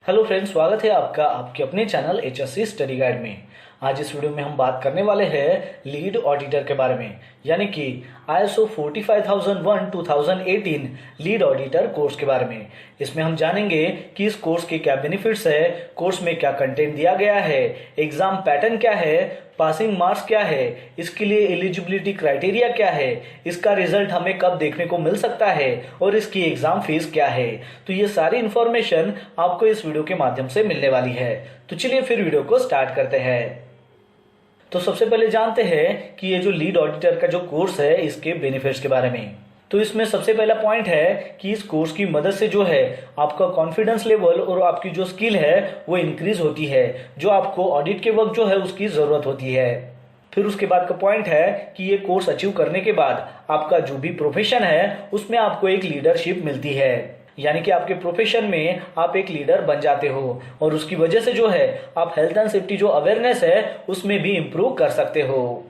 Hello friends, स्वागत है आपका आपके अपने चैनल एचएससी स्टडी गाइड में। आज इस वीडियो में हम बात करने वाले हैं लीड ऑडिटर के बारे में, यानी कि ISO 45001 2018 लीड ऑडिटर कोर्स के बारे में। इसमें हम जानेंगे कि इस कोर्स के क्या बेनिफिट्स है, कोर्स में क्या कंटेंट दिया गया है, एग्जाम पैटर्न क्या है, पासिंग मार्क्स क्या है, इसके लिए एलिजिबिलिटी क्राइटेरिया क्या है, इसका रिजल्ट हमें कब देखने को मिल सकता है और इसकी एग्जाम फीस क्या है। तो ये सारी इंफॉर्मेशन आपको इस वीडियो के माध्यम से मिलने वाली है। तो चलिए फिर वीडियो को स्टार्ट करते हैं। तो सबसे पहले जानते हैं कि ये जो लीड ऑडिटर का जो कोर्स है इसके बेनिफिट्स के बारे में। तो इसमें सबसे पहला पॉइंट है कि इस कोर्स की मदद से जो है आपका कॉन्फिडेंस लेवल और आपकी जो स्किल है वो इंक्रीज होती है, जो आपको ऑडिट के वक्त जो है उसकी जरूरत होती है। फिर उसके बाद का पॉइंट है कि ये कोर्स अचीव करने के बाद आपका जो भी प्रोफेशन है उसमें आपको एक लीडरशिप मिलती है, यानी कि आपके प्रोफेशन में आप एक लीडर बन जाते हो और उसकी वजह से जो है आप हेल्थ एंड सेफ्टी जो अवेयरनेस है उसमें भी इम्प्रूव कर सकते हो।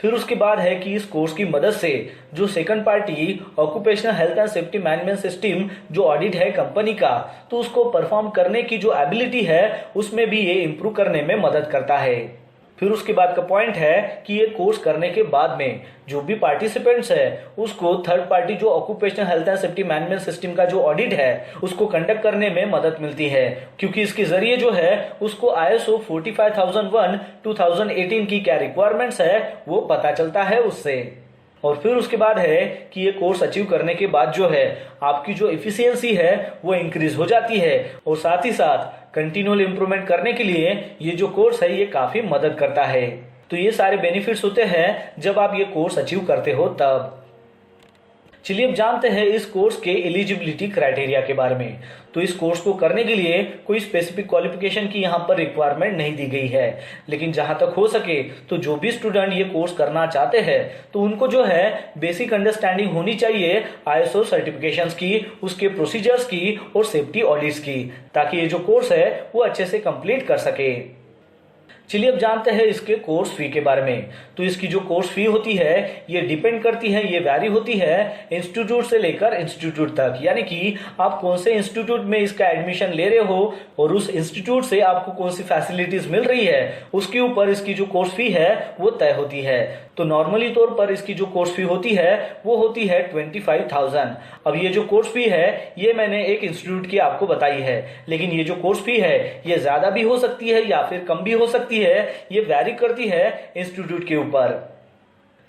फिर उसके बाद है कि इस कोर्स की मदद से जो second party occupational health and safety management system जो ऑडिट है कंपनी का, तो उसको परफॉर्म करने की जो एबिलिटी है उसमें भी ये इम्प्रूव करने में मदद करता है। फिर उसके बाद का पॉइंट है कि ये कोर्स करने के बाद में जो भी पार्टिसिपेंट्स है उसको थर्ड पार्टी जो occupational health and safety management system का जो ऑडिट है उसको कंडक्ट करने में मदद मिलती है, क्योंकि इसके जरिए जो है उसको ISO 45001 2018 की क्या रिक्वायरमेंट्स है वो पता चलता है उससे। और फिर उसके बाद है कि ये कोर्स अचीव करने के बाद जो है आपकी जो एफिशिएंसी है वो इंक्रीज हो जाती है और साथ ही साथ कंटिन्यूअल इंप्रूवमेंट करने के लिए ये जो कोर्स है ये काफी मदद करता है। तो ये सारे बेनिफिट्स होते हैं जब आप ये कोर्स अचीव करते हो तब। चलिए अब जानते हैं इस कोर्स के एलिजिबिलिटी क्राइटेरिया के बारे में। तो इस कोर्स को करने के लिए कोई स्पेसिफिक क्वालिफिकेशन की यहाँ पर रिक्वायरमेंट नहीं दी गई है, लेकिन जहां तक हो सके तो जो भी स्टूडेंट ये कोर्स करना चाहते हैं तो उनको जो है बेसिक अंडरस्टैंडिंग होनी चाहिए ISO सर्टिफिकेशंस की, उसके प्रोसीजर्स की और सेफ्टी ऑडिट्स की, ताकि ये जो कोर्स है वो अच्छे से कंप्लीट कर सके। चलिए अब जानते हैं इसके कोर्स फी के बारे में। तो इसकी जो कोर्स फी होती है ये डिपेंड करती है, ये वैरी होती है इंस्टीट्यूट से लेकर इंस्टीट्यूट तक, यानी कि आप कौन से इंस्टीट्यूट में इसका एडमिशन ले रहे हो और उस इंस्टीट्यूट से आपको कौन सी फैसिलिटीज मिल रही है उसके ऊपर इसकी जो कोर्स फी है वो तय होती है। तो नॉर्मली तौर पर इसकी जो कोर्स फी होती है वो होती है 25,000। अब ये जो कोर्स फी है ये मैंने एक इंस्टीट्यूट की आपको बताई है, लेकिन ये जो कोर्स फी है ये ज्यादा भी हो सकती है या फिर कम भी हो सकती है, ये वैरी करती है इंस्टीट्यूट के ऊपर।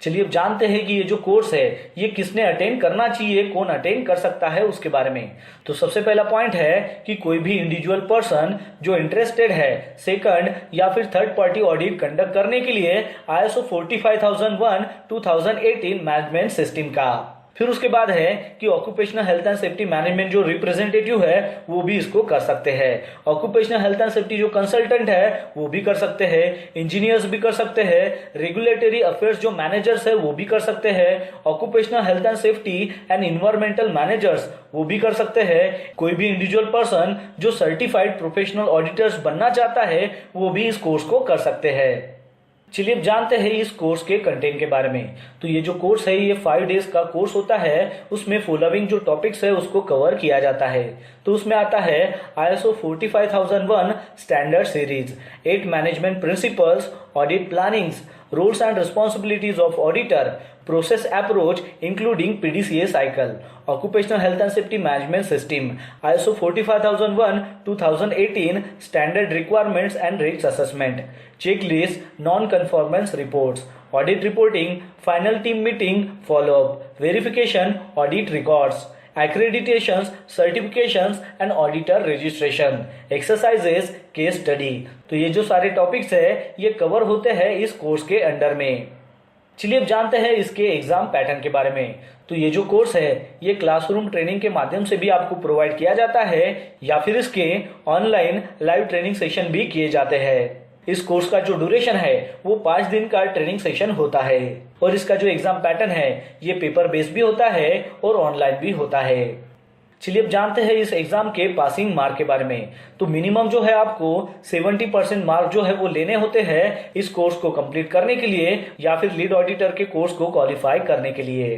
चलिए अब जानते हैं कि ये जो कोर्स है ये किसने अटेंड करना चाहिए, कौन अटेंड कर सकता है उसके बारे में। तो सबसे पहला पॉइंट है कि कोई भी इंडिविजुअल पर्सन जो इंटरेस्टेड है सेकंड या फिर थर्ड पार्टी ऑडिट कंडक्ट करने के लिए ISO 45001 2018 मैनेजमेंट सिस्टम का। फिर उसके बाद है कि occupational health and safety management जो रिप्रेजेंटेटिव है वो भी इसको कर सकते हैं। ऑक्यूपेशनल हेल्थ एंड सेफ्टी जो कंसल्टेंट है वो भी कर सकते हैं, इंजीनियर्स भी कर सकते हैं, रेगुलेटरी अफेयर्स जो मैनेजर्स है वो भी कर सकते हैं, occupational health and safety and environmental managers वो भी कर सकते हैं। कोई भी इंडिविजुअल पर्सन जो सर्टिफाइड प्रोफेशनल ऑडिटर्स बनना चाहता है वो भी इस कोर्स को कर सकते हैं। चलिए अब जानते हैं इस कोर्स के कंटेंट के बारे में। तो ये जो कोर्स है ये 5 डेज का कोर्स होता है, उसमें फॉलोइंग जो टॉपिक्स है उसको कवर किया जाता है। तो उसमें आता है ISO 45001 standard series, 8 management principles, audit plannings, roles and responsibilities of auditor, process approach including PDCA cycle, occupational health and safety management system, ISO 45001 2018 standard requirements and risks assessment, checklist, non-conformance reports, audit reporting, final team meeting, follow-up, verification, audit records, accreditations, certifications and auditor registration, exercises, case study। तो ये जो सारे topics है ये cover होते हैं इस course के अंडर में। चलिए अब जानते हैं इसके एग्जाम पैटर्न के बारे में। तो ये जो कोर्स है ये क्लासरूम ट्रेनिंग के माध्यम से भी आपको प्रोवाइड किया जाता है या फिर इसके ऑनलाइन लाइव ट्रेनिंग सेशन भी किए जाते हैं। इस कोर्स का जो ड्यूरेशन है वो 5 दिन का ट्रेनिंग सेशन होता है और इसका जो एग्जाम पैटर्न है ये पेपर बेस्ड भी होता है और ऑनलाइन भी होता है। चलिए अब जानते हैं इस एग्जाम के पासिंग मार्क के बारे में। तो मिनिमम जो है आपको 70% मार्क जो है वो लेने होते हैं इस कोर्स को कंप्लीट करने के लिए या फिर लीड ऑडिटर के कोर्स को क्वालिफाई करने के लिए।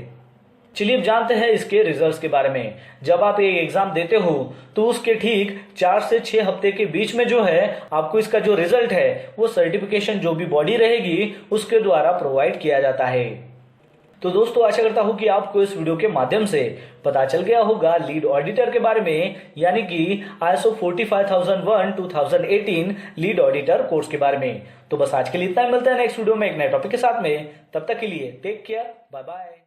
चलिए अब जानते हैं इसके रिजल्ट्स के बारे में। जब आप ये एग्जाम देते हो तो उसके ठीक 4 से 6 हफ्ते के बीच में जो है आपको इसका जो रिजल्ट है वो सर्टिफिकेशन जो भी बॉडी रहेगी उसके द्वारा प्रोवाइड किया जाता है। तो दोस्तों आशा करता हूं कि आपको इस वीडियो के माध्यम से पता चल गया होगा लीड ऑडिटर के बारे में, यानी कि ISO 45001 2018 लीड ऑडिटर कोर्स के बारे में। तो बस आज के लिए इतना ही, मिलते हैं नेक्स्ट वीडियो में एक नए टॉपिक के साथ में। तब तक के लिए टेक केयर, बाय बाय।